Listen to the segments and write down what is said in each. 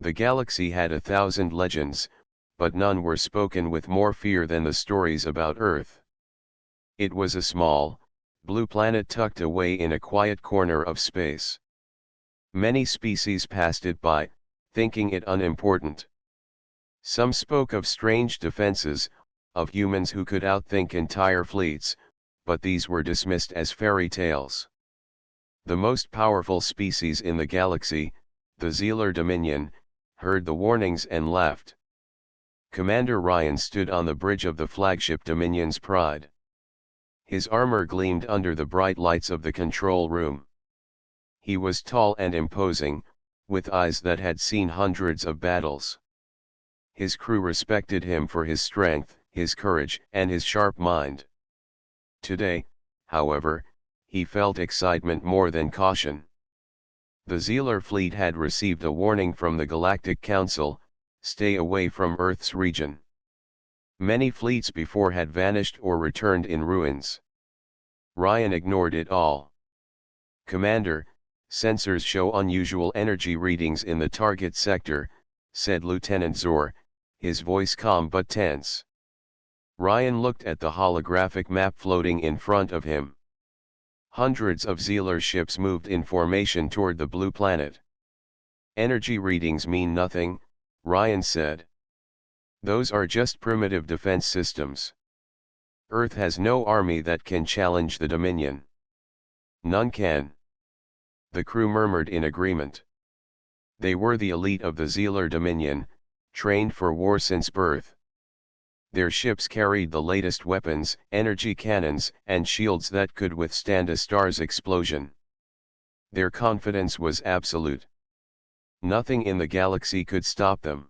The galaxy had 1,000 legends, but none were spoken with more fear than the stories about Earth. It was a small, blue planet tucked away in a quiet corner of space. Many species passed it by, thinking it unimportant. Some spoke of strange defenses, of humans who could outthink entire fleets, but these were dismissed as fairy tales. The most powerful species in the galaxy, the Zealer Dominion, heard the warnings and left. Commander Ryan stood on the bridge of the flagship Dominion's Pride. His armor gleamed under the bright lights of the control room. He was tall and imposing, with eyes that had seen hundreds of battles. His crew respected him for his strength, his courage, and his sharp mind. Today, however, he felt excitement more than caution. The Zealer fleet had received a warning from the Galactic Council: stay away from Earth's region. Many fleets before had vanished or returned in ruins. Ryan ignored it all. "Commander, sensors show unusual energy readings in the target sector," said Lieutenant Zor, his voice calm but tense. Ryan looked at the holographic map floating in front of him. Hundreds of Zealer ships moved in formation toward the blue planet. "Energy readings mean nothing," Ryan said. "Those are just primitive defense systems. Earth has no army that can challenge the Dominion." "None can." The crew murmured in agreement. They were the elite of the Zealer Dominion, trained for war since birth. Their ships carried the latest weapons, energy cannons, and shields that could withstand a star's explosion. Their confidence was absolute. Nothing in the galaxy could stop them.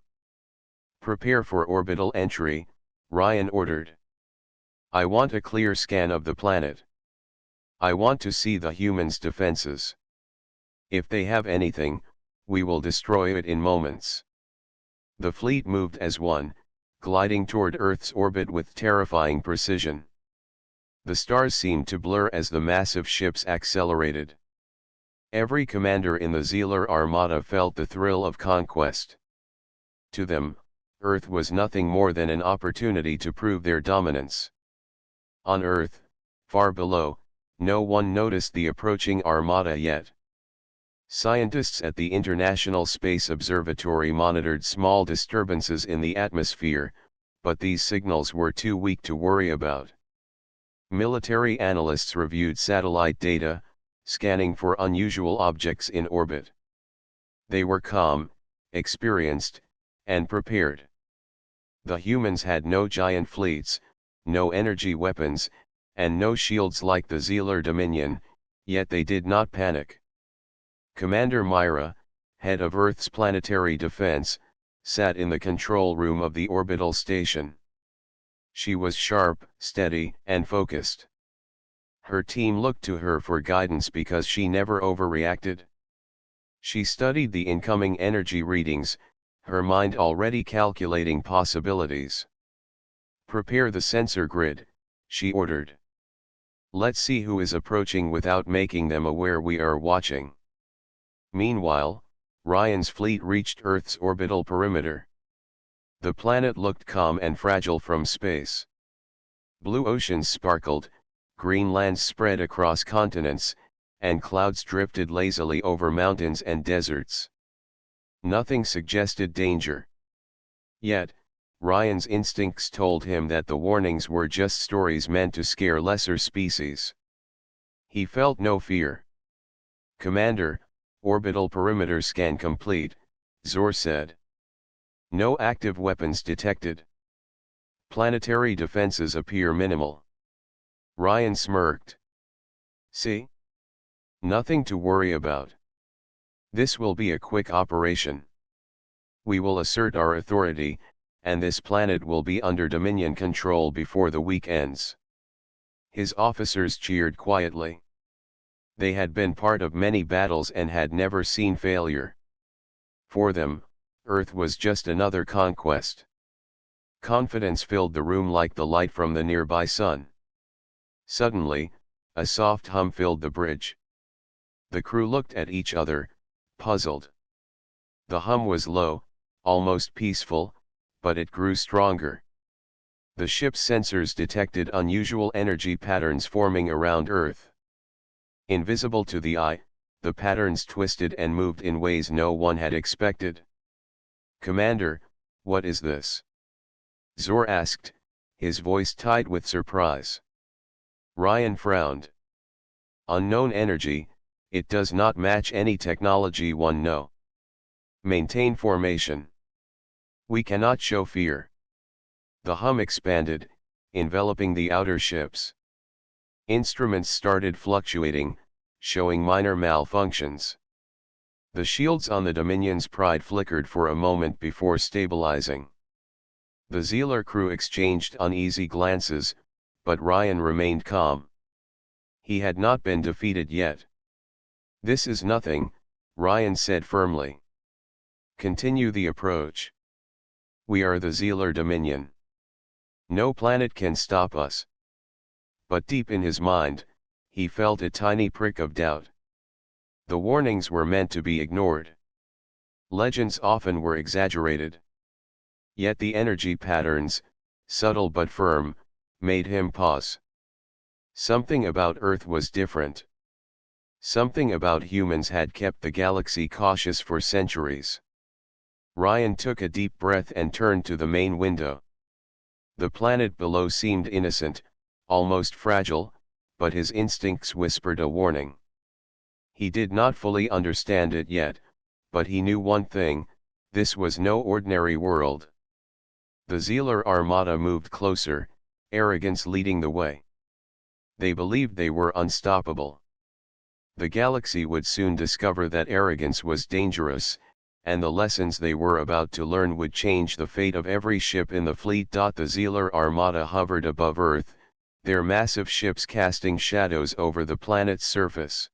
"Prepare for orbital entry," Ryan ordered. "I want a clear scan of the planet. I want to see the humans' defenses. If they have anything, we will destroy it in moments." The fleet moved as one, gliding toward Earth's orbit with terrifying precision. The stars seemed to blur as the massive ships accelerated. Every commander in the Zealer Armada felt the thrill of conquest. To them, Earth was nothing more than an opportunity to prove their dominance. On Earth, far below, no one noticed the approaching Armada yet. Scientists at the International Space Observatory monitored small disturbances in the atmosphere, but these signals were too weak to worry about. Military analysts reviewed satellite data, scanning for unusual objects in orbit. They were calm, experienced, and prepared. The humans had no giant fleets, no energy weapons, and no shields like the Zealer Dominion, yet they did not panic. Commander Myra, head of Earth's planetary defense, sat in the control room of the orbital station. She was sharp, steady, and focused. Her team looked to her for guidance because she never overreacted. She studied the incoming energy readings, her mind already calculating possibilities. "Prepare the sensor grid," she ordered. "Let's see who is approaching without making them aware we are watching." Meanwhile, Ryan's fleet reached Earth's orbital perimeter. The planet looked calm and fragile from space. Blue oceans sparkled, green lands spread across continents, and clouds drifted lazily over mountains and deserts. Nothing suggested danger. Yet, Ryan's instincts told him that the warnings were just stories meant to scare lesser species. He felt no fear. "Commander, orbital perimeter scan complete," Zor said. "No active weapons detected. Planetary defenses appear minimal." Ryan smirked. "See? Nothing to worry about. This will be a quick operation. We will assert our authority, and this planet will be under Dominion control before the week ends." His officers cheered quietly. They had been part of many battles and had never seen failure. For them, Earth was just another conquest. Confidence filled the room like the light from the nearby sun. Suddenly, a soft hum filled the bridge. The crew looked at each other, puzzled. The hum was low, almost peaceful, but it grew stronger. The ship's sensors detected unusual energy patterns forming around Earth. Invisible to the eye, the patterns twisted and moved in ways no one had expected. "Commander, what is this?" Zor asked, his voice tight with surprise. Ryan frowned. "Unknown energy, it does not match any technology one know. Maintain formation. We cannot show fear." The hum expanded, enveloping the outer ships. Instruments started fluctuating, showing minor malfunctions. The shields on the Dominion's Pride flickered for a moment before stabilizing. The Zealer crew exchanged uneasy glances, but Ryan remained calm. He had not been defeated yet. "This is nothing," Ryan said firmly. "Continue the approach. We are the Zealer Dominion. No planet can stop us." But deep in his mind, he felt a tiny prick of doubt. The warnings were meant to be ignored. Legends often were exaggerated. Yet the energy patterns, subtle but firm, made him pause. Something about Earth was different. Something about humans had kept the galaxy cautious for centuries. Ryan took a deep breath and turned to the main window. The planet below seemed innocent, almost fragile, but his instincts whispered a warning. He did not fully understand it yet, but he knew one thing: this was no ordinary world. The Zealer Armada moved closer, Arrogance leading the way. They believed they were unstoppable. The galaxy would soon discover that Arrogance was dangerous, and the lessons they were about to learn would change the fate of every ship in the fleet. The Zealer Armada hovered above Earth, their massive ships casting shadows over the planet's surface.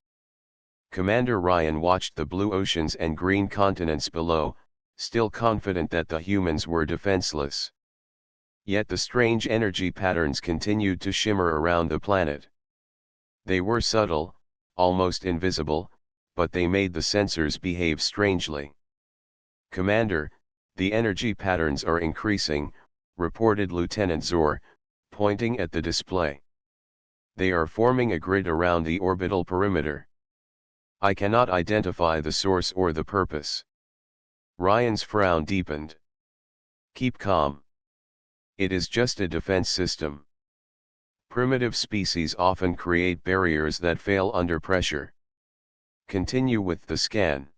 Commander Ryan watched the blue oceans and green continents below, still confident that the humans were defenseless. Yet the strange energy patterns continued to shimmer around the planet. They were subtle, almost invisible, but they made the sensors behave strangely. "Commander, the energy patterns are increasing," reported Lieutenant Zor, pointing at the display. "They are forming a grid around the orbital perimeter. I cannot identify the source or the purpose." Ryan's frown deepened. "Keep calm. It is just a defense system. Primitive species often create barriers that fail under pressure. Continue with the scan."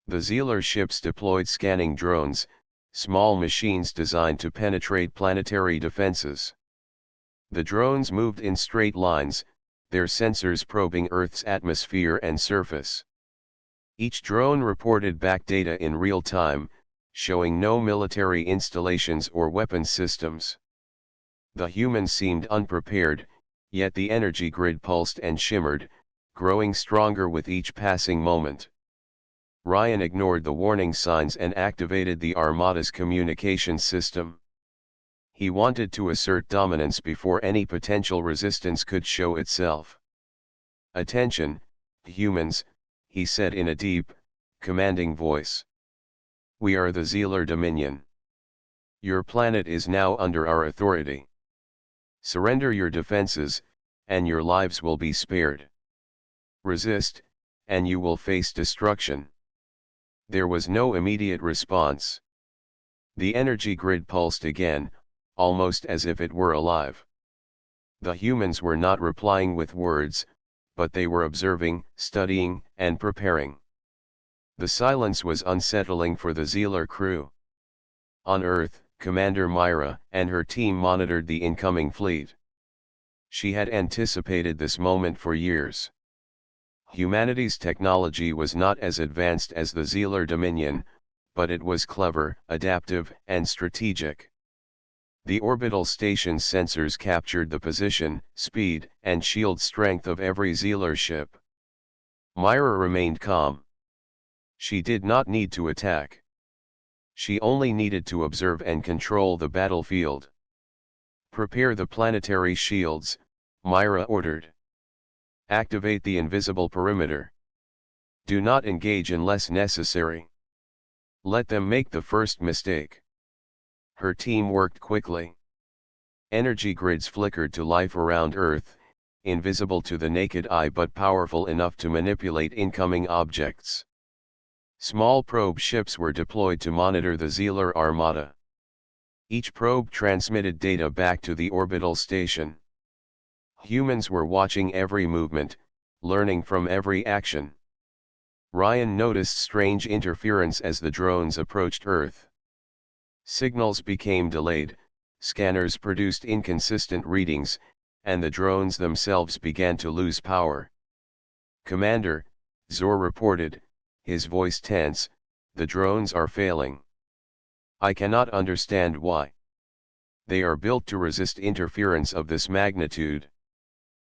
The Zealer ships deployed scanning drones, small machines designed to penetrate planetary defenses. The drones moved in straight lines, their sensors probing Earth's atmosphere and surface. Each drone reported back data in real time, showing no military installations or weapon systems. The humans seemed unprepared, yet the energy grid pulsed and shimmered, growing stronger with each passing moment. Ryan ignored the warning signs and activated the Armada's communication system. He wanted to assert dominance before any potential resistance could show itself. "Attention, humans," he said in a deep, commanding voice. "We are the Zealer Dominion. Your planet is now under our authority. Surrender your defenses, and your lives will be spared. Resist, and you will face destruction." There was no immediate response. The energy grid pulsed again, almost as if it were alive. The humans were not replying with words, but they were observing, studying, and preparing. The silence was unsettling for the Zealer crew. On Earth, Commander Myra and her team monitored the incoming fleet. She had anticipated this moment for years. Humanity's technology was not as advanced as the Zealer Dominion, but it was clever, adaptive, and strategic. The orbital station's sensors captured the position, speed, and shield strength of every Zealer ship. Myra remained calm. She did not need to attack. She only needed to observe and control the battlefield. "Prepare the planetary shields," Myra ordered. "Activate the invisible perimeter. Do not engage unless necessary." Let them make the first mistake. Her team worked quickly. Energy grids flickered to life around Earth, invisible to the naked eye but powerful enough to manipulate incoming objects. Small probe ships were deployed to monitor the Zealer Armada. Each probe transmitted data back to the orbital station. Humans were watching every movement, learning from every action. Ryan noticed strange interference as the drones approached Earth. Signals became delayed, scanners produced inconsistent readings, and the drones themselves began to lose power. "Commander," Zor reported, his voice tense, "the drones are failing. I cannot understand why. They are built to resist interference of this magnitude."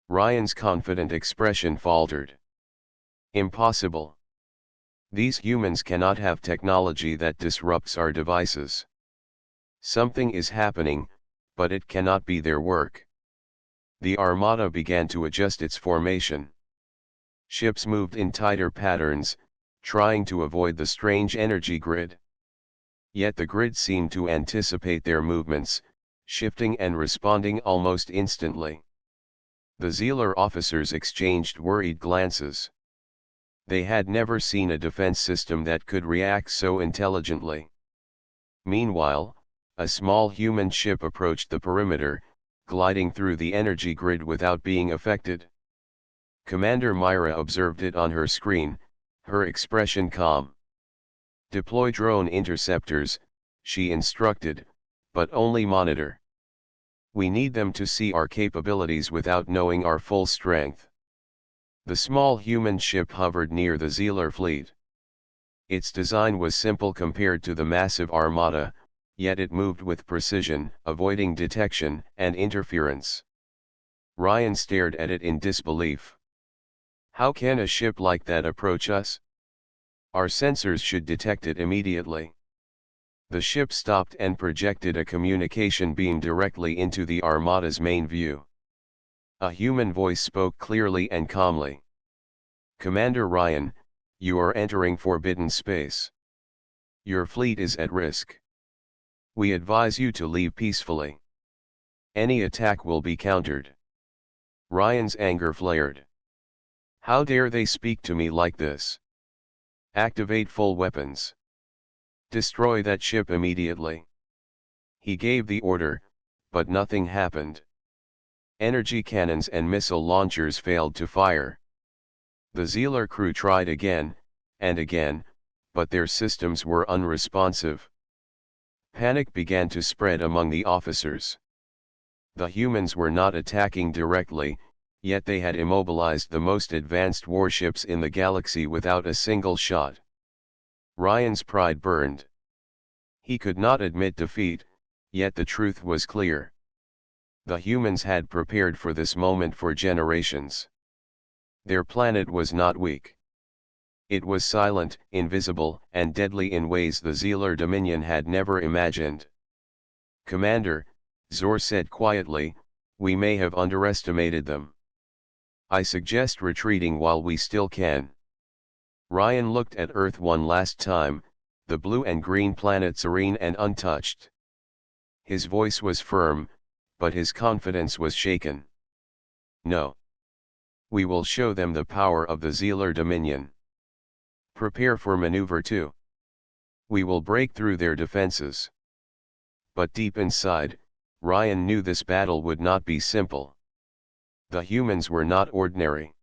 Ryan's confident expression faltered. "Impossible. These humans cannot have technology that disrupts our devices. Something is happening, but it cannot be their work." The Armada began to adjust its formation. Ships moved in tighter patterns, trying to avoid the strange energy grid. Yet the grid seemed to anticipate their movements, shifting and responding almost instantly. The Zealer officers exchanged worried glances. They had never seen a defense system that could react so intelligently. Meanwhile, a small human ship approached the perimeter, gliding through the energy grid without being affected. Commander Myra observed it on her screen, her expression calm. "Deploy drone interceptors," she instructed, "but only monitor. We need them to see our capabilities without knowing our full strength." The small human ship hovered near the Zealer fleet. Its design was simple compared to the massive Armada, yet it moved with precision, avoiding detection and interference. Ryan stared at it in disbelief. "How can a ship like that approach us? Our sensors should detect it immediately." The ship stopped and projected a communication beam directly into the Armada's main view. A human voice spoke clearly and calmly. "Commander Ryan, you are entering forbidden space. Your fleet is at risk. We advise you to leave peacefully. Any attack will be countered." Ryan's anger flared. "How dare they speak to me like this? Activate full weapons. Destroy that ship immediately." He gave the order, but nothing happened. Energy cannons and missile launchers failed to fire. The Zealer crew tried again, and again, but their systems were unresponsive. Panic began to spread among the officers. The humans were not attacking directly, yet they had immobilized the most advanced warships in the galaxy without a single shot. Ryan's pride burned. He could not admit defeat, yet the truth was clear. The humans had prepared for this moment for generations. Their planet was not weak. It was silent, invisible, and deadly in ways the Zealer Dominion had never imagined. "Commander," Zor said quietly, "we may have underestimated them. I suggest retreating while we still can." Ryan looked at Earth one last time, the blue and green planet serene and untouched. His voice was firm, but his confidence was shaken. "No. We will show them the power of the Zealer Dominion. Prepare for maneuver 2. We will break through their defenses." But deep inside, Ryan knew this battle would not be simple. The humans were not ordinary.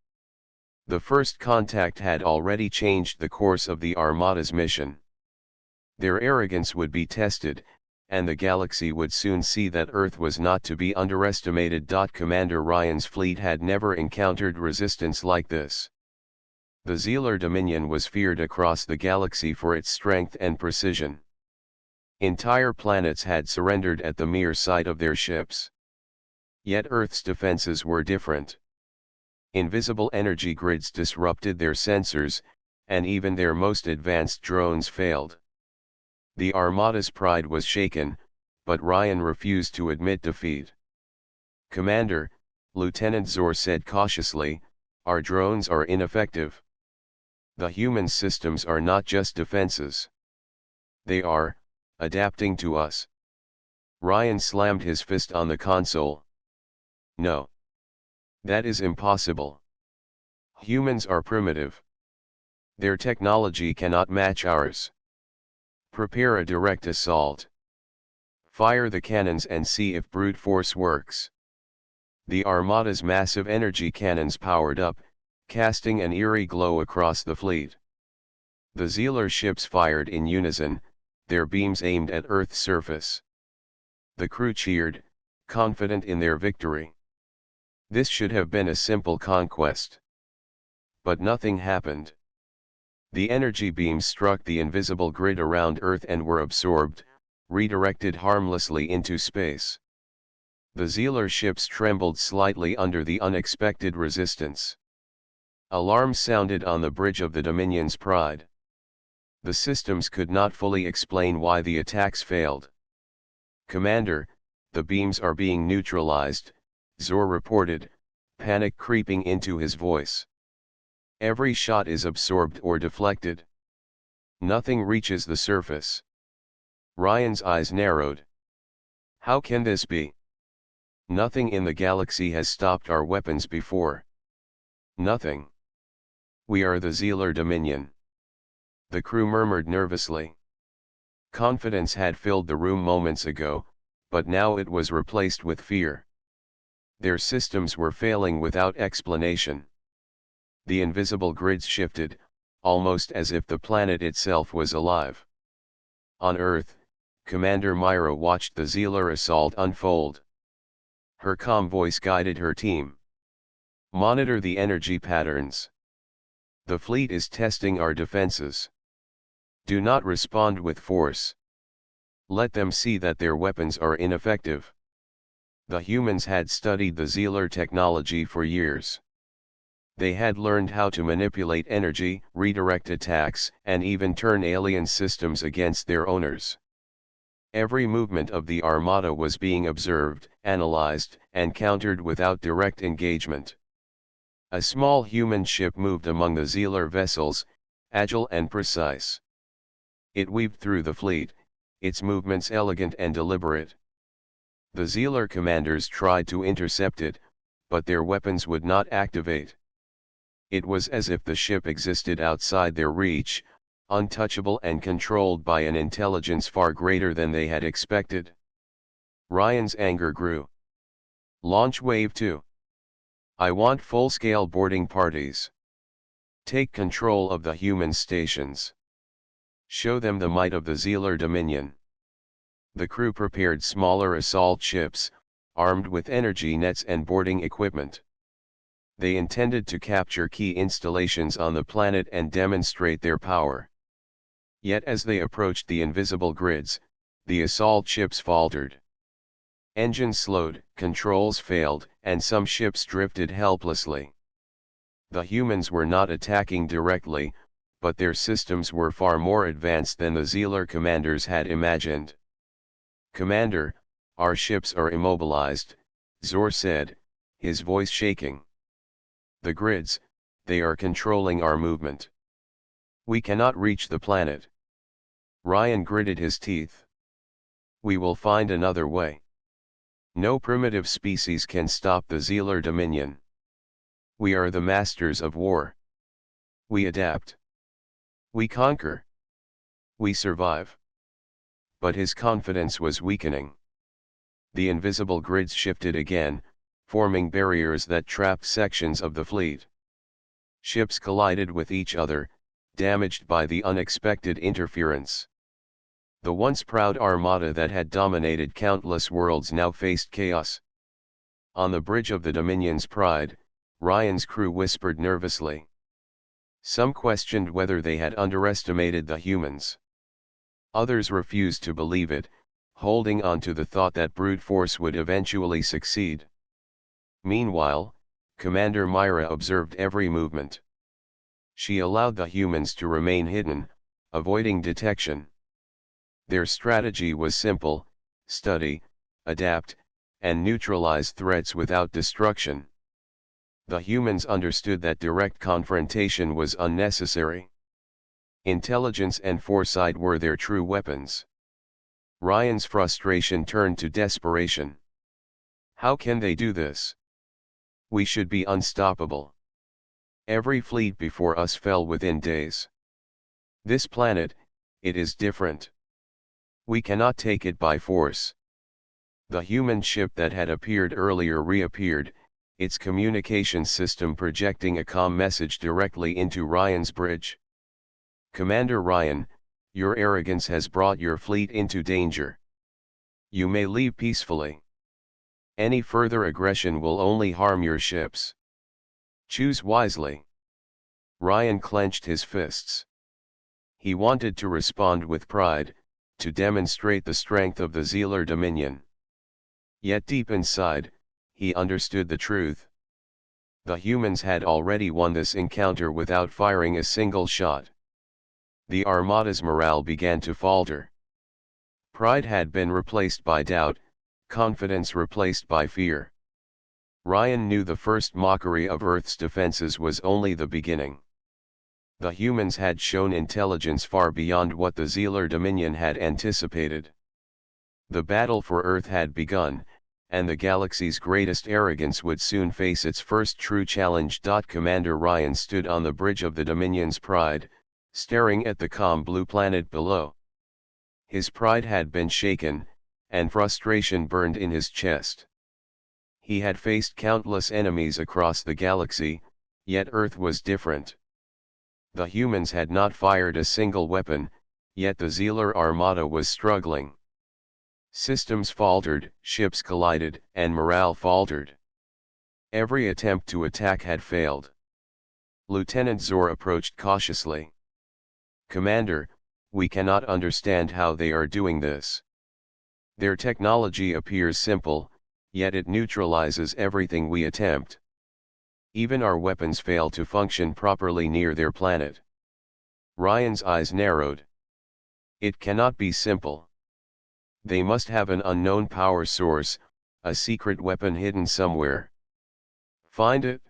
The first contact had already changed the course of the Armada's mission. Their arrogance would be tested, and the galaxy would soon see that Earth was not to be underestimated. Commander Ryan's fleet had never encountered resistance like this. The Zealer Dominion was feared across the galaxy for its strength and precision. Entire planets had surrendered at the mere sight of their ships. Yet Earth's defenses were different. Invisible energy grids disrupted their sensors, and even their most advanced drones failed. The Armada's pride was shaken, but Ryan refused to admit defeat. "Commander," Lieutenant Zor said cautiously, "our drones are ineffective. The human systems are not just defenses. They are, adapting to us. Ryan slammed his fist on the console. No. That is impossible. Humans are primitive. Their technology cannot match ours. Prepare a direct assault. Fire the cannons and see if brute force works. The Armada's massive energy cannons powered up, casting an eerie glow across the fleet. The Zealer ships fired in unison, their beams aimed at Earth's surface. The crew cheered, confident in their victory. This should have been a simple conquest. But nothing happened. The energy beams struck the invisible grid around Earth and were absorbed, redirected harmlessly into space. The Zealer ships trembled slightly under the unexpected resistance. Alarms sounded on the bridge of the Dominion's Pride. The systems could not fully explain why the attacks failed. "Commander, the beams are being neutralized," Zor reported, panic creeping into his voice. "Every shot is absorbed or deflected. Nothing reaches the surface." Ryan's eyes narrowed. "How can this be? Nothing in the galaxy has stopped our weapons before." "Nothing. We are the Zealer Dominion," the crew murmured nervously. Confidence had filled the room moments ago, but now it was replaced with fear. Their systems were failing without explanation. The invisible grids shifted, almost as if the planet itself was alive. On Earth, Commander Myra watched the Zealer assault unfold. Her calm voice guided her team. "Monitor the energy patterns. The fleet is testing our defenses. Do not respond with force. Let them see that their weapons are ineffective." The humans had studied the Zealer technology for years. They had learned how to manipulate energy, redirect attacks, and even turn alien systems against their owners. Every movement of the Armada was being observed, analyzed, and countered without direct engagement. A small human ship moved among the Zealer vessels, agile and precise. It weaved through the fleet, its movements elegant and deliberate. The Zealer commanders tried to intercept it, but their weapons would not activate. It was as if the ship existed outside their reach, untouchable and controlled by an intelligence far greater than they had expected. Ryan's anger grew. "Launch Wave 2. I want full-scale boarding parties. Take control of the human stations. Show them the might of the Zealer Dominion." The crew prepared smaller assault ships, armed with energy nets and boarding equipment. They intended to capture key installations on the planet and demonstrate their power. Yet as they approached the invisible grids, the assault ships faltered. Engines slowed, controls failed, and some ships drifted helplessly. The humans were not attacking directly, but their systems were far more advanced than the Zealer commanders had imagined. "Commander, our ships are immobilized," Zor said, his voice shaking. "The grids, they are controlling our movement. We cannot reach the planet." Ryan gritted his teeth. "We will find another way. No primitive species can stop the Zealer Dominion. We are the masters of war. We adapt. We conquer. We survive." But his confidence was weakening. The invisible grids shifted again, forming barriers that trapped sections of the fleet. Ships collided with each other, damaged by the unexpected interference. The once proud Armada that had dominated countless worlds now faced chaos. On the bridge of the Dominion's Pride, Ryan's crew whispered nervously. Some questioned whether they had underestimated the humans. Others refused to believe it, holding on to the thought that brute force would eventually succeed. Meanwhile, Commander Myra observed every movement. She allowed the humans to remain hidden, avoiding detection. Their strategy was simple: study, adapt, and neutralize threats without destruction. The humans understood that direct confrontation was unnecessary. Intelligence and foresight were their true weapons. Ryan's frustration turned to desperation. How can they do this? We should be unstoppable. Every fleet before us fell within days. This planet, it is different. We cannot take it by force. The human ship that had appeared earlier reappeared, its communication system projecting a comm message directly into Ryan's bridge. Commander Ryan, your arrogance has brought your fleet into danger. You may leave peacefully. Any further aggression will only harm your ships. Choose wisely. Ryan clenched his fists. He wanted to respond with pride, to demonstrate the strength of the Zealer Dominion. Yet deep inside, he understood the truth. The humans had already won this encounter without firing a single shot. The Armada's morale began to falter. Pride had been replaced by doubt, confidence replaced by fear. Ryan knew the first mockery of Earth's defenses was only the beginning. The humans had shown intelligence far beyond what the Zealer Dominion had anticipated. The battle for Earth had begun, and the galaxy's greatest arrogance would soon face its first true challenge. Commander Ryan stood on the bridge of the Dominion's Pride, staring at the calm blue planet below. His pride had been shaken, and frustration burned in his chest. He had faced countless enemies across the galaxy, yet Earth was different. The humans had not fired a single weapon, yet the Zealer Armada was struggling. Systems faltered, ships collided, and morale faltered. Every attempt to attack had failed. Lieutenant Zor approached cautiously. Commander, we cannot understand how they are doing this. Their technology appears simple, yet it neutralizes everything we attempt. Even our weapons fail to function properly near their planet. Ryan's eyes narrowed. It cannot be simple. They must have an unknown power source, a secret weapon hidden somewhere. Find it.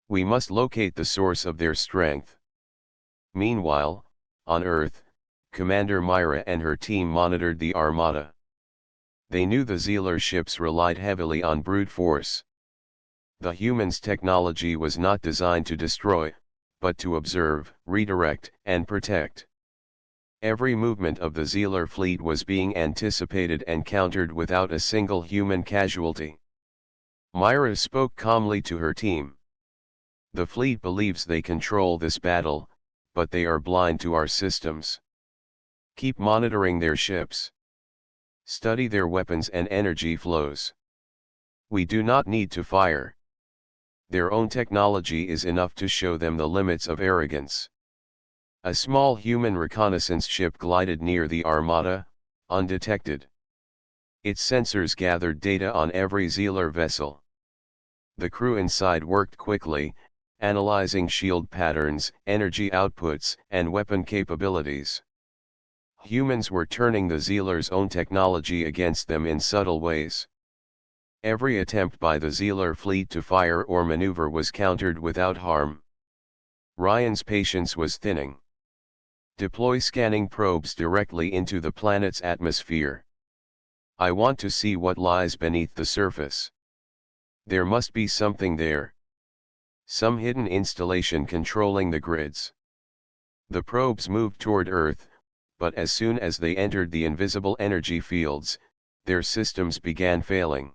We must locate the source of their strength. Meanwhile, on Earth, Commander Myra and her team monitored the Armada. They knew the Zealer ships relied heavily on brute force. The humans' technology was not designed to destroy, but to observe, redirect, and protect. Every movement of the Zealer fleet was being anticipated and countered without a single human casualty. Myra spoke calmly to her team. The fleet believes they control this battle, but they are blind to our systems. Keep monitoring their ships. Study their weapons and energy flows. We do not need to fire. Their own technology is enough to show them the limits of arrogance. A small human reconnaissance ship glided near the Armada, undetected. Its sensors gathered data on every Zealer vessel. The crew inside worked quickly, analyzing shield patterns, energy outputs, and weapon capabilities. Humans were turning the Zealers' own technology against them in subtle ways. Every attempt by the Zealer fleet to fire or maneuver was countered without harm. Ryan's patience was thinning. Deploy scanning probes directly into the planet's atmosphere. I want to see what lies beneath the surface. There must be something there. Some hidden installation controlling the grids. The probes moved toward Earth, but as soon as they entered the invisible energy fields, their systems began failing.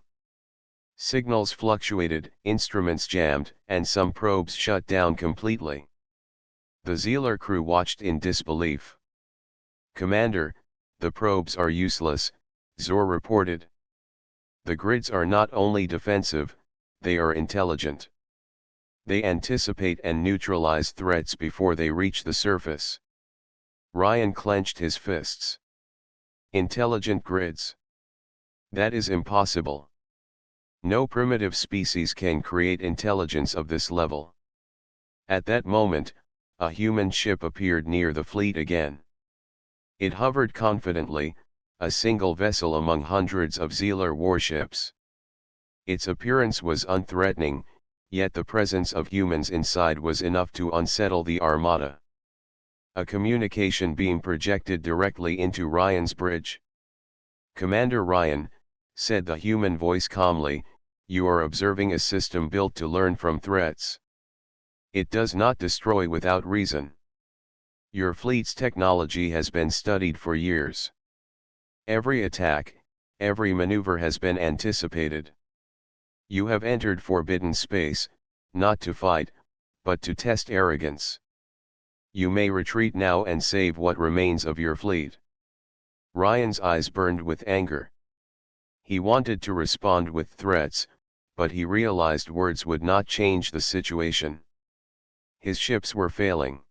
Signals fluctuated, instruments jammed, and some probes shut down completely. The Zealer crew watched in disbelief. Commander, the probes are useless, Zor reported. The grids are not only defensive, they are intelligent. They anticipate and neutralize threats before they reach the surface. Ryan clenched his fists. Intelligent grids. That is impossible. No primitive species can create intelligence of this level. At that moment, a human ship appeared near the fleet again. It hovered confidently, a single vessel among hundreds of Zealer warships. Its appearance was unthreatening, yet the presence of humans inside was enough to unsettle the Armada. A communication beam projected directly into Ryan's bridge. "Commander Ryan," said the human voice calmly, "you are observing a system built to learn from threats. It does not destroy without reason. Your fleet's technology has been studied for years. Every attack, every maneuver has been anticipated. You have entered forbidden space, not to fight, but to test arrogance. You may retreat now and save what remains of your fleet." Ryan's eyes burned with anger. He wanted to respond with threats, but he realized words would not change the situation. His ships were failing.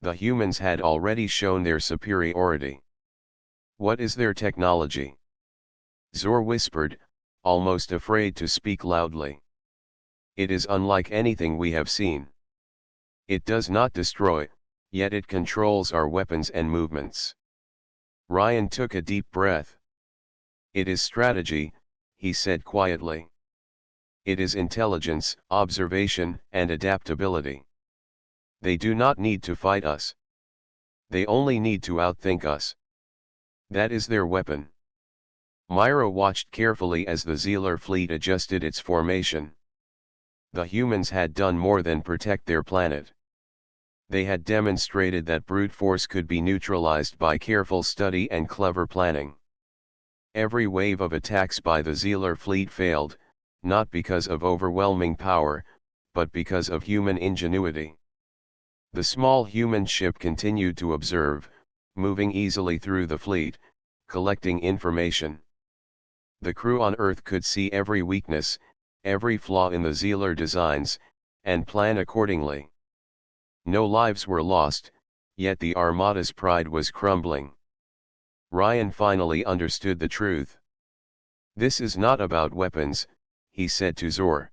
The humans had already shown their superiority. "What is their technology?" Zor whispered, almost afraid to speak loudly. "It is unlike anything we have seen. It does not destroy, yet it controls our weapons and movements." Ryan took a deep breath. "It is strategy," he said quietly. "It is intelligence, observation, and adaptability. They do not need to fight us. They only need to outthink us. That is their weapon." Myra watched carefully as the Zealer fleet adjusted its formation. The humans had done more than protect their planet. They had demonstrated that brute force could be neutralized by careful study and clever planning. Every wave of attacks by the Zealer fleet failed, not because of overwhelming power, but because of human ingenuity. The small human ship continued to observe, moving easily through the fleet, collecting information. The crew on Earth could see every weakness, every flaw in the Zealer designs, and plan accordingly. No lives were lost, yet the Armada's pride was crumbling. Ryan finally understood the truth. "This is not about weapons," he said to Zor.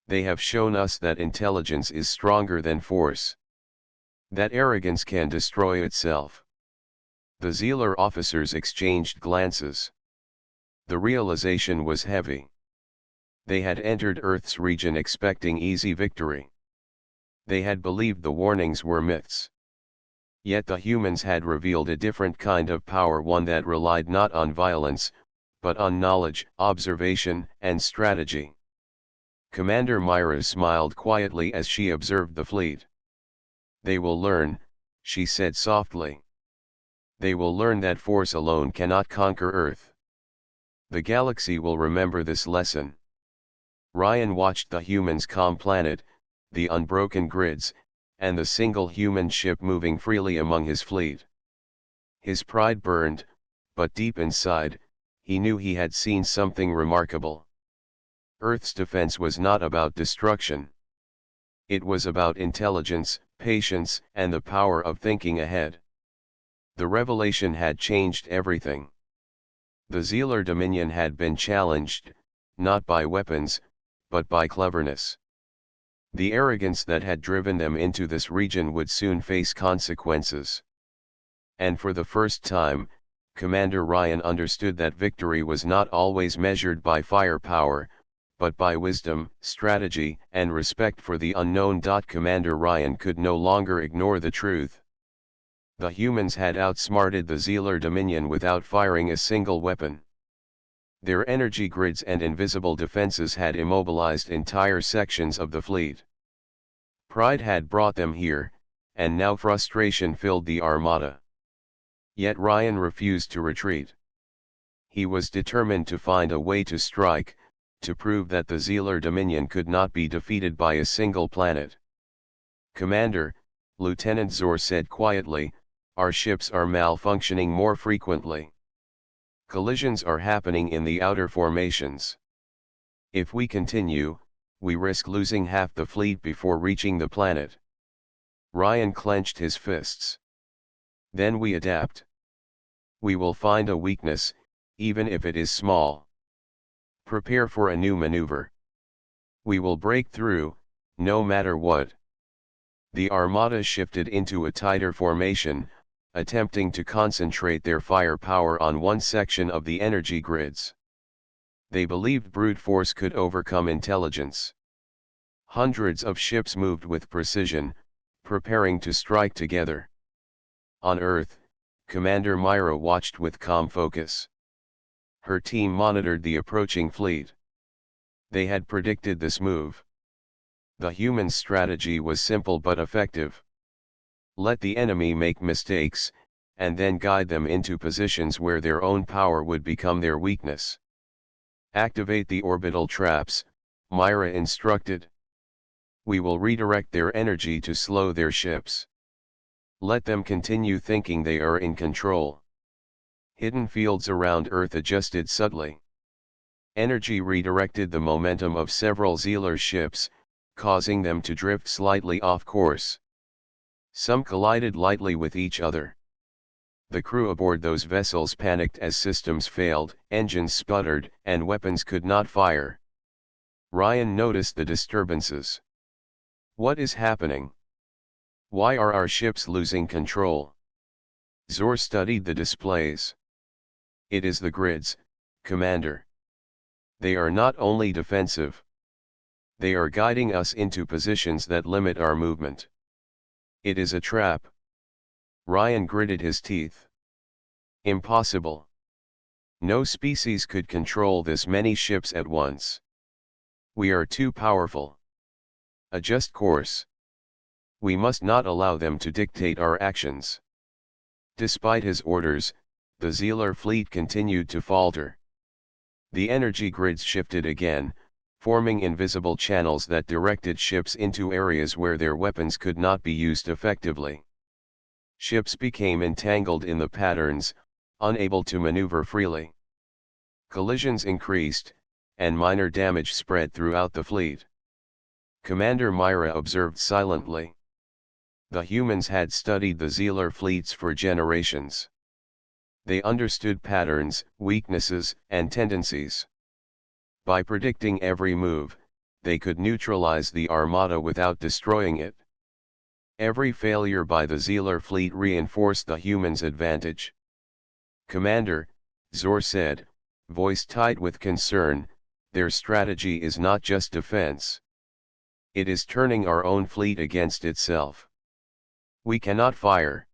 "They have shown us that intelligence is stronger than force. That arrogance can destroy itself." The Zealer officers exchanged glances. The realization was heavy. They had entered Earth's region expecting easy victory. They had believed the warnings were myths. Yet the humans had revealed a different kind of power, one that relied not on violence, but on knowledge, observation, and strategy. Commander Myra smiled quietly as she observed the fleet. "They will learn," she said softly. "They will learn that force alone cannot conquer Earth. The galaxy will remember this lesson." Ryan watched the humans' calm planet, the unbroken grids, and the single human ship moving freely among his fleet. His pride burned, but deep inside, he knew he had seen something remarkable. Earth's defense was not about destruction. It was about intelligence, patience, and the power of thinking ahead. The revelation had changed everything. The Zealer dominion had been challenged, not by weapons, but by cleverness. The arrogance that had driven them into this region would soon face consequences. And for the first time, Commander Ryan understood that victory was not always measured by firepower, but by wisdom, strategy, and respect for the unknown. Commander Ryan could no longer ignore the truth. The humans had outsmarted the Zealer Dominion without firing a single weapon. Their energy grids and invisible defenses had immobilized entire sections of the fleet. Pride had brought them here, and now frustration filled the Armada. Yet Ryan refused to retreat. He was determined to find a way to strike, to prove that the Zealer Dominion could not be defeated by a single planet. "Commander," Lieutenant Zor said quietly, "our ships are malfunctioning more frequently. Collisions are happening in the outer formations. If we continue, we risk losing half the fleet before reaching the planet." Ryan clenched his fists. "Then we adapt. We will find a weakness, even if it is small. Prepare for a new maneuver. We will break through, no matter what." The Armada shifted into a tighter formation, attempting to concentrate their firepower on one section of the energy grids. They believed brute force could overcome intelligence. Hundreds of ships moved with precision, preparing to strike together. On Earth, Commander Myra watched with calm focus. Her team monitored the approaching fleet. They had predicted this move. The humans' strategy was simple but effective. Let the enemy make mistakes, and then guide them into positions where their own power would become their weakness. Activate the orbital traps, Myra instructed. We will redirect their energy to slow their ships. Let them continue thinking they are in control. Hidden fields around Earth adjusted subtly. Energy redirected the momentum of several Zealer ships, causing them to drift slightly off course. Some collided lightly with each other. The crew aboard those vessels panicked as systems failed, engines sputtered, and weapons could not fire. Ryan noticed the disturbances. What is happening? Why are our ships losing control? Zor studied the displays. It is the grids, Commander. They are not only defensive. They are guiding us into positions that limit our movement. It is a trap. Ryan gritted his teeth. Impossible. No species could control this many ships at once. We are too powerful. Adjust course. We must not allow them to dictate our actions. Despite his orders, the Zealer fleet continued to falter. The energy grids shifted again, forming invisible channels that directed ships into areas where their weapons could not be used effectively. Ships became entangled in the patterns, unable to maneuver freely. Collisions increased, and minor damage spread throughout the fleet. Commander Myra observed silently. The humans had studied the Zealer fleets for generations. They understood patterns, weaknesses, and tendencies. By predicting every move, they could neutralize the Armada without destroying it. Every failure by the Zealer fleet reinforced the humans' advantage. Commander, Zor said, voice tight with concern, their strategy is not just defense. It is turning our own fleet against itself. We cannot fire.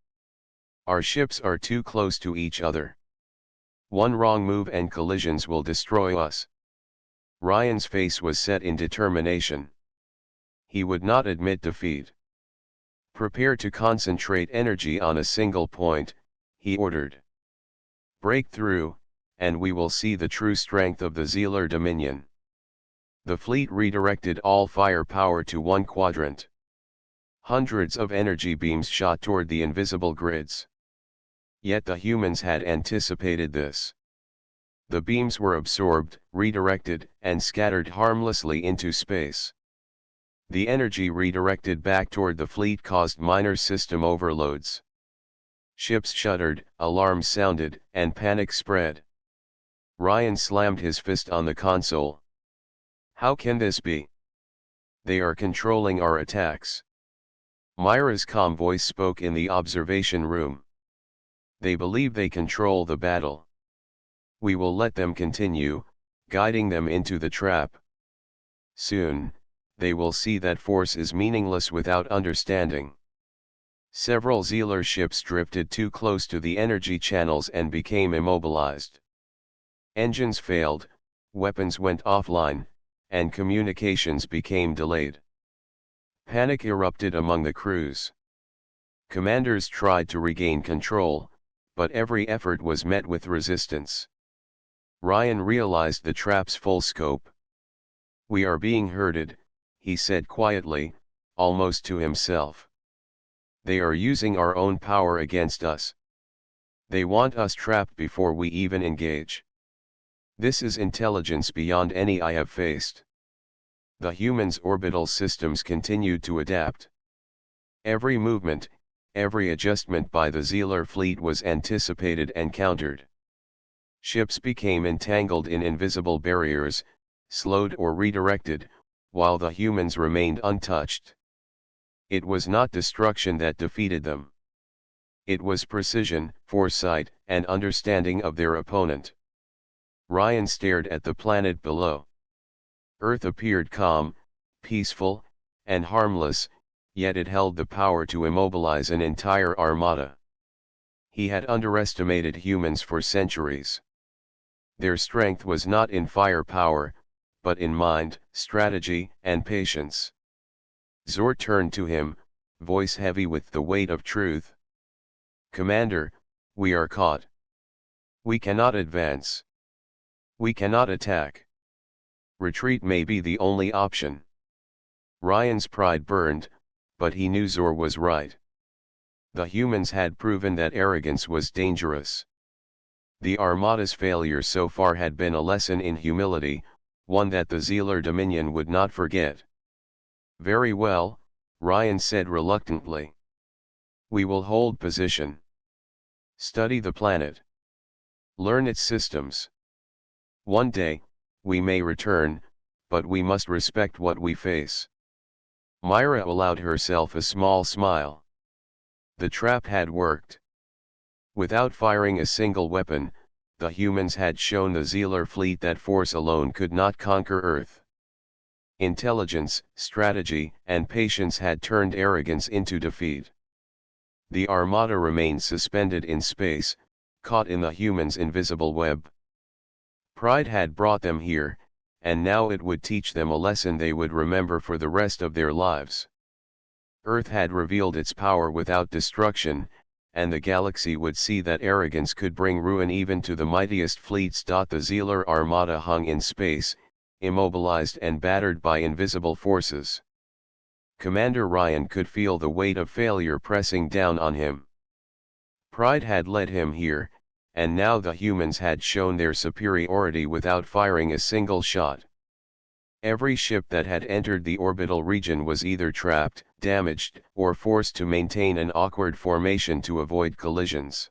Our ships are too close to each other. One wrong move and collisions will destroy us. Ryan's face was set in determination. He would not admit defeat. Prepare to concentrate energy on a single point, he ordered. Break through, and we will see the true strength of the Zealer Dominion. The fleet redirected all firepower to one quadrant. Hundreds of energy beams shot toward the invisible grids. Yet the humans had anticipated this. The beams were absorbed, redirected, and scattered harmlessly into space. The energy redirected back toward the fleet caused minor system overloads. Ships shuddered, alarms sounded, and panic spread. Ryan slammed his fist on the console. How can this be? They are controlling our attacks. Myra's calm voice spoke in the observation room. They believe they control the battle. We will let them continue, guiding them into the trap. Soon, they will see that force is meaningless without understanding. Several Zealer ships drifted too close to the energy channels and became immobilized. Engines failed, weapons went offline, and communications became delayed. Panic erupted among the crews. Commanders tried to regain control, but every effort was met with resistance. Ryan realized the trap's full scope. We are being herded, he said quietly, almost to himself. They are using our own power against us. They want us trapped before we even engage. This is intelligence beyond any I have faced. The humans' orbital systems continued to adapt. Every movement, every adjustment by the Zealer fleet was anticipated and countered. Ships became entangled in invisible barriers, slowed or redirected, while the humans remained untouched. It was not destruction that defeated them. It was precision, foresight, and understanding of their opponent. Ryan stared at the planet below. Earth appeared calm, peaceful, and harmless, yet it held the power to immobilize an entire armada. He had underestimated humans for centuries. Their strength was not in firepower, but in mind, strategy, and patience. Zor turned to him, voice heavy with the weight of truth. "Commander, we are caught. We cannot advance. We cannot attack. Retreat may be the only option." Ryan's pride burned, but he knew Zor was right. The humans had proven that arrogance was dangerous. The Armada's failure so far had been a lesson in humility, one that the Zealer Dominion would not forget. "Very well," Ryan said reluctantly. "We will hold position. Study the planet. Learn its systems. One day, we may return, but we must respect what we face." Myra allowed herself a small smile. The trap had worked. Without firing a single weapon, the humans had shown the Zealer fleet that force alone could not conquer Earth. Intelligence, strategy, and patience had turned arrogance into defeat. The Armada remained suspended in space, caught in the humans' invisible web. Pride had brought them here, and now it would teach them a lesson they would remember for the rest of their lives. Earth had revealed its power without destruction, and the galaxy would see that arrogance could bring ruin even to the mightiest fleets. The Zealer Armada hung in space, immobilized and battered by invisible forces. Commander Ryan could feel the weight of failure pressing down on him. Pride had led him here, and now the humans had shown their superiority without firing a single shot. Every ship that had entered the orbital region was either trapped, damaged, or forced to maintain an awkward formation to avoid collisions.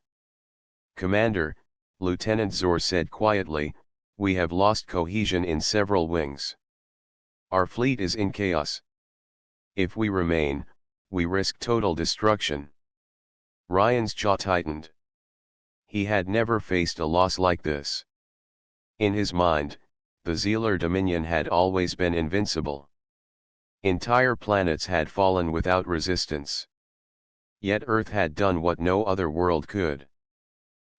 "Commander," Lieutenant Zor said quietly, "we have lost cohesion in several wings. Our fleet is in chaos. If we remain, we risk total destruction." Ryan's jaw tightened. He had never faced a loss like this. In his mind, the Zealer Dominion had always been invincible. Entire planets had fallen without resistance. Yet Earth had done what no other world could.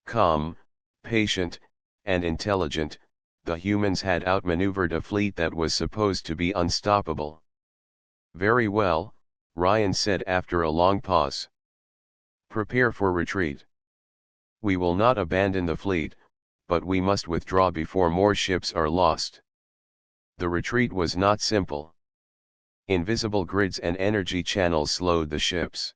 Calm, patient, and intelligent, the humans had outmaneuvered a fleet that was supposed to be unstoppable. "Very well," Ryan said after a long pause. "Prepare for retreat. We will not abandon the fleet, but we must withdraw before more ships are lost." The retreat was not simple. Invisible grids and energy channels slowed the ships.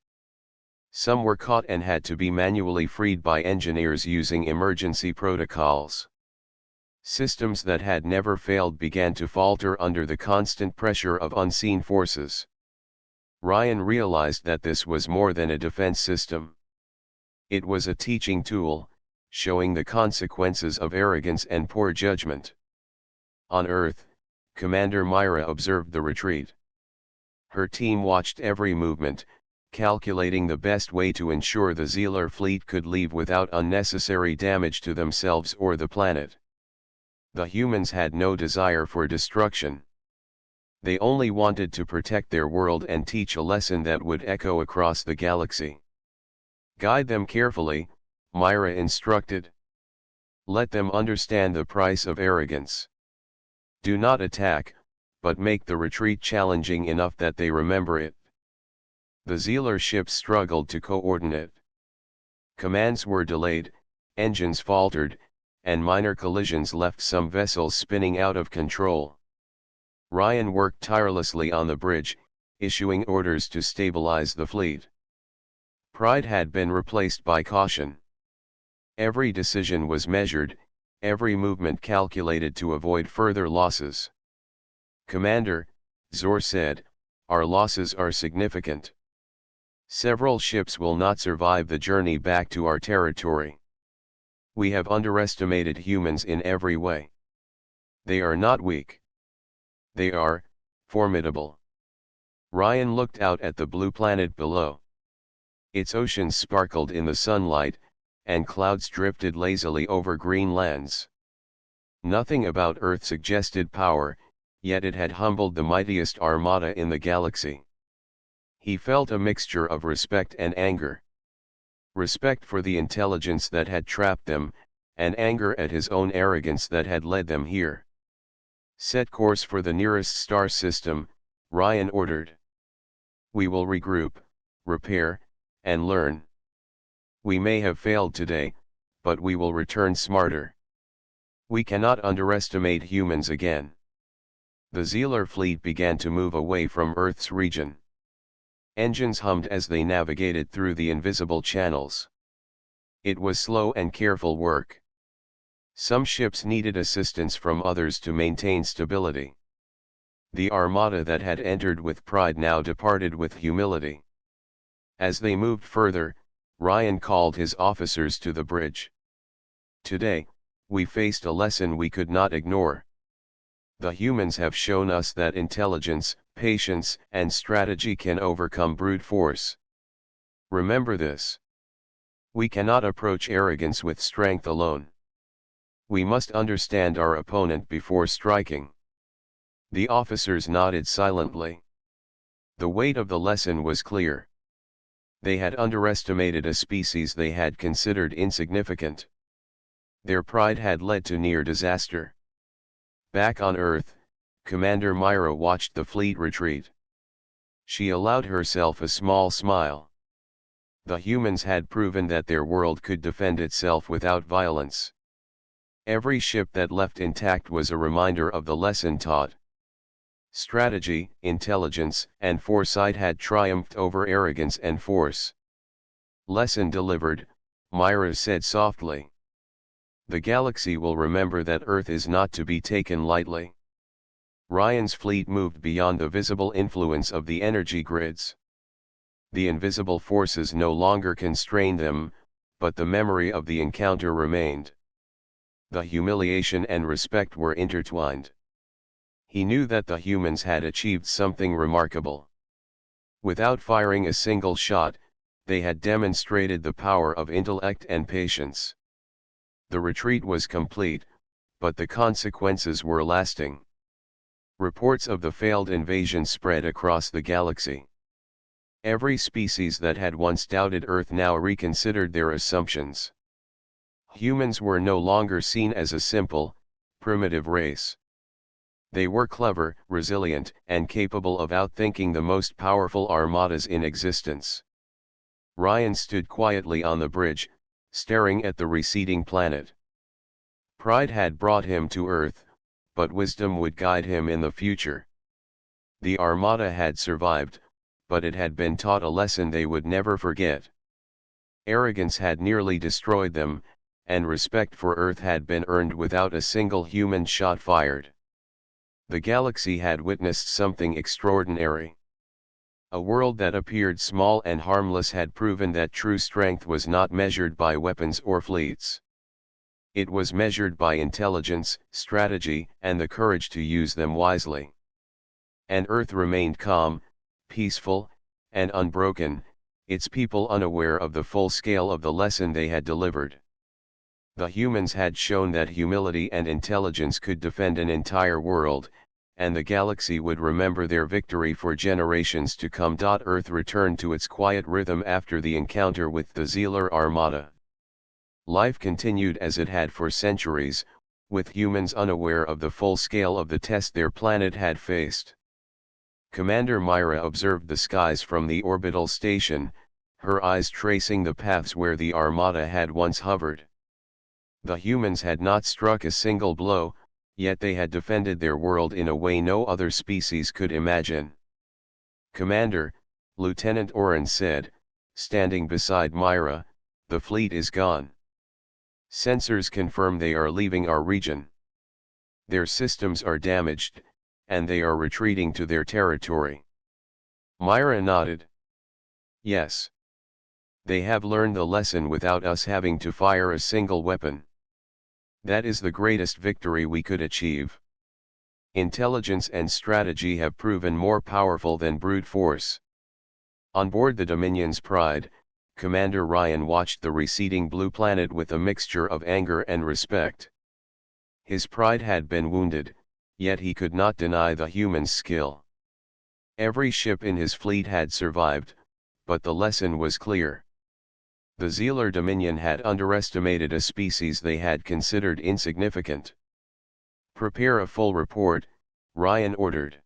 Some were caught and had to be manually freed by engineers using emergency protocols. Systems that had never failed began to falter under the constant pressure of unseen forces. Ryan realized that this was more than a defense system. It was a teaching tool, showing the consequences of arrogance and poor judgment. On Earth, Commander Myra observed the retreat. Her team watched every movement, calculating the best way to ensure the Zealer fleet could leave without unnecessary damage to themselves or the planet. The humans had no desire for destruction. They only wanted to protect their world and teach a lesson that would echo across the galaxy. "Guide them carefully," Myra instructed. "Let them understand the price of arrogance. Do not attack, but make the retreat challenging enough that they remember it." The Zealer ships struggled to coordinate. Commands were delayed, engines faltered, and minor collisions left some vessels spinning out of control. Ryan worked tirelessly on the bridge, issuing orders to stabilize the fleet. Pride had been replaced by caution. Every decision was measured, every movement calculated to avoid further losses. "Commander," Zor said, "our losses are significant. Several ships will not survive the journey back to our territory. We have underestimated humans in every way. They are not weak. They are formidable." Ryan looked out at the blue planet below. Its oceans sparkled in the sunlight, and clouds drifted lazily over green lands. Nothing about Earth suggested power, yet it had humbled the mightiest armada in the galaxy. He felt a mixture of respect and anger. Respect for the intelligence that had trapped them, and anger at his own arrogance that had led them here. Set course for the nearest star system, Ryan ordered. We will regroup, repair, and learn. We may have failed today, but we will return smarter. We cannot underestimate humans again. The Zealer fleet began to move away from Earth's region. Engines hummed as they navigated through the invisible channels. It was slow and careful work. Some ships needed assistance from others to maintain stability. The armada that had entered with pride now departed with humility. As they moved further, Ryan called his officers to the bridge. Today, we faced a lesson we could not ignore. The humans have shown us that intelligence, patience, and strategy can overcome brute force. Remember this. We cannot approach arrogance with strength alone. We must understand our opponent before striking. The officers nodded silently. The weight of the lesson was clear. They had underestimated a species they had considered insignificant. Their pride had led to near disaster. Back on Earth, Commander Myra watched the fleet retreat. She allowed herself a small smile. The humans had proven that their world could defend itself without violence. Every ship that left intact was a reminder of the lesson taught. Strategy, intelligence, and foresight had triumphed over arrogance and force. Lesson delivered, Myra said softly. The galaxy will remember that Earth is not to be taken lightly. Ryan's fleet moved beyond the visible influence of the energy grids. The invisible forces no longer constrained them, but the memory of the encounter remained. The humiliation and respect were intertwined. He knew that the humans had achieved something remarkable. Without firing a single shot, they had demonstrated the power of intellect and patience. The retreat was complete, but the consequences were lasting. Reports of the failed invasion spread across the galaxy. Every species that had once doubted Earth now reconsidered their assumptions. Humans were no longer seen as a simple, primitive race. They were clever, resilient, and capable of outthinking the most powerful armadas in existence. Ryan stood quietly on the bridge, staring at the receding planet. Pride had brought him to Earth, but wisdom would guide him in the future. The Armada had survived, but it had been taught a lesson they would never forget. Arrogance had nearly destroyed them, and respect for Earth had been earned without a single human shot fired. The galaxy had witnessed something extraordinary. A world that appeared small and harmless had proven that true strength was not measured by weapons or fleets. It was measured by intelligence, strategy, and the courage to use them wisely. And Earth remained calm, peaceful, and unbroken, its people unaware of the full scale of the lesson they had delivered. The humans had shown that humility and intelligence could defend an entire world, and the galaxy would remember their victory for generations to come. Earth returned to its quiet rhythm after the encounter with the Zealer Armada. Life continued as it had for centuries, with humans unaware of the full scale of the test their planet had faced. Commander Myra observed the skies from the orbital station, her eyes tracing the paths where the Armada had once hovered. The humans had not struck a single blow, yet they had defended their world in a way no other species could imagine. "Commander," Lieutenant Oren said, standing beside Myra, "the fleet is gone. Sensors confirm they are leaving our region. Their systems are damaged, and they are retreating to their territory." Myra nodded. "Yes. They have learned the lesson without us having to fire a single weapon. That is the greatest victory we could achieve. Intelligence and strategy have proven more powerful than brute force." On board the Dominion's Pride, Commander Ryan watched the receding blue planet with a mixture of anger and respect. His pride had been wounded, yet he could not deny the human's skill. Every ship in his fleet had survived, but the lesson was clear. The Zealer Dominion had underestimated a species they had considered insignificant. "Prepare a full report," Ryan ordered.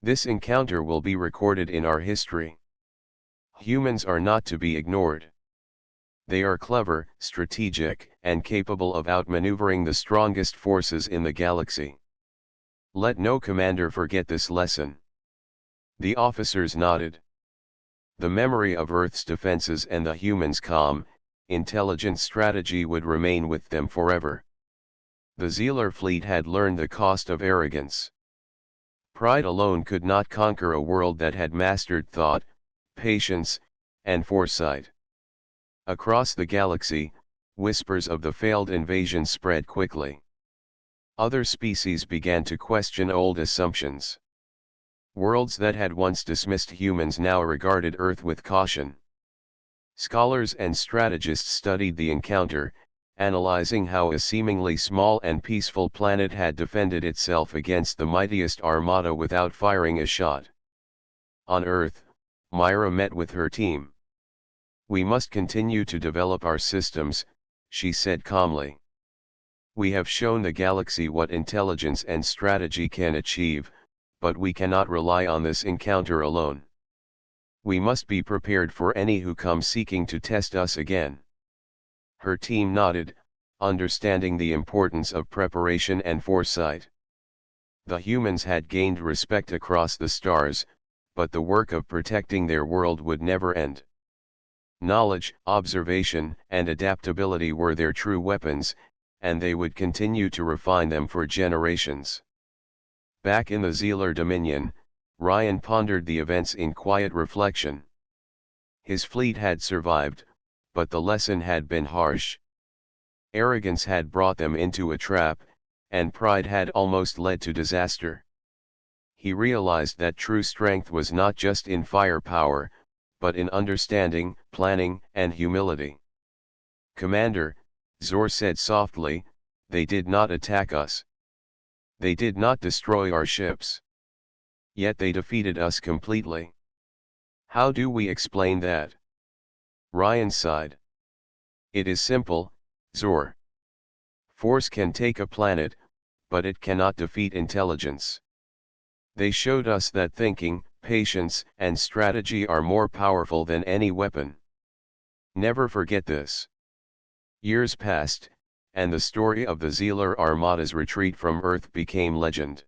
"This encounter will be recorded in our history. Humans are not to be ignored. They are clever, strategic, and capable of outmaneuvering the strongest forces in the galaxy. Let no commander forget this lesson." The officers nodded. The memory of Earth's defenses and the humans' calm, intelligent strategy would remain with them forever. The Zealer fleet had learned the cost of arrogance. Pride alone could not conquer a world that had mastered thought, patience, and foresight. Across the galaxy, whispers of the failed invasion spread quickly. Other species began to question old assumptions. Worlds that had once dismissed humans now regarded Earth with caution. Scholars and strategists studied the encounter, analyzing how a seemingly small and peaceful planet had defended itself against the mightiest armada without firing a shot. On Earth, Myra met with her team. "We must continue to develop our systems," she said calmly. "We have shown the galaxy what intelligence and strategy can achieve, but we cannot rely on this encounter alone. We must be prepared for any who come seeking to test us again." Her team nodded, understanding the importance of preparation and foresight. The humans had gained respect across the stars, but the work of protecting their world would never end. Knowledge, observation, and adaptability were their true weapons, and they would continue to refine them for generations. Back in the Zealer Dominion, Ryan pondered the events in quiet reflection. His fleet had survived, but the lesson had been harsh. Arrogance had brought them into a trap, and pride had almost led to disaster. He realized that true strength was not just in firepower, but in understanding, planning, and humility. "Commander," Zor said softly, "they did not attack us. They did not destroy our ships. Yet they defeated us completely. How do we explain that?" Ryan sighed. "It is simple, Zor. Force can take a planet, but it cannot defeat intelligence. They showed us that thinking, patience, and strategy are more powerful than any weapon. Never forget this." Years passed, and the story of the Zealer Armada's retreat from Earth became legend.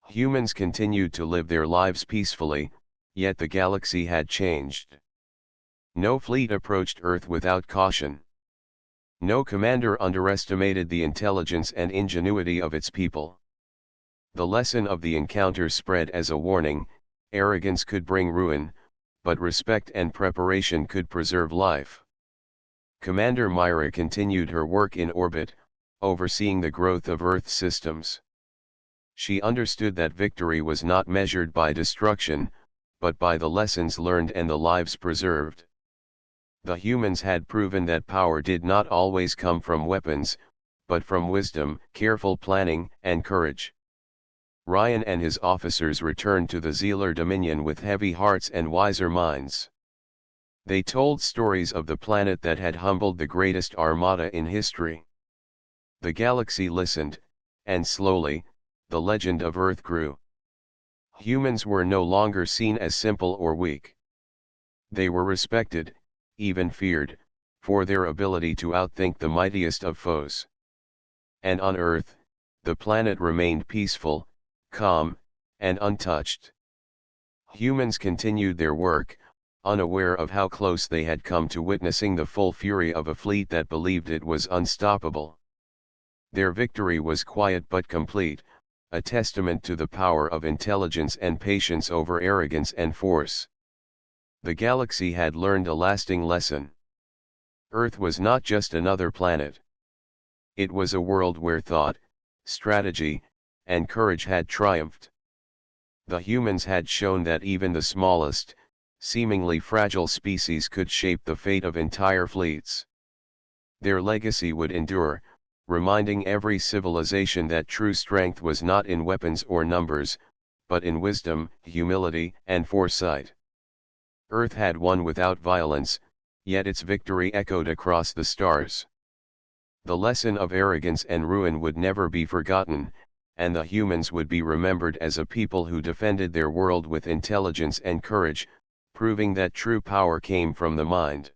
Humans continued to live their lives peacefully, yet the galaxy had changed. No fleet approached Earth without caution. No commander underestimated the intelligence and ingenuity of its people. The lesson of the encounter spread as a warning: arrogance could bring ruin, but respect and preparation could preserve life. Commander Myra continued her work in orbit, overseeing the growth of Earth systems. She understood that victory was not measured by destruction, but by the lessons learned and the lives preserved. The humans had proven that power did not always come from weapons, but from wisdom, careful planning, and courage. Ryan and his officers returned to the Zealer Dominion with heavy hearts and wiser minds. They told stories of the planet that had humbled the greatest armada in history. The galaxy listened, and slowly, the legend of Earth grew. Humans were no longer seen as simple or weak. They were respected, even feared, for their ability to outthink the mightiest of foes. And on Earth, the planet remained peaceful, calm, and untouched. Humans continued their work, unaware of how close they had come to witnessing the full fury of a fleet that believed it was unstoppable. Their victory was quiet but complete, a testament to the power of intelligence and patience over arrogance and force. The galaxy had learned a lasting lesson. Earth was not just another planet. It was a world where thought, strategy, and courage had triumphed. The humans had shown that even the smallest, seemingly fragile species could shape the fate of entire fleets. Their legacy would endure, reminding every civilization that true strength was not in weapons or numbers, but in wisdom, humility, and foresight. Earth had won without violence, yet its victory echoed across the stars. The lesson of arrogance and ruin would never be forgotten, and the humans would be remembered as a people who defended their world with intelligence and courage, proving that true power came from the mind.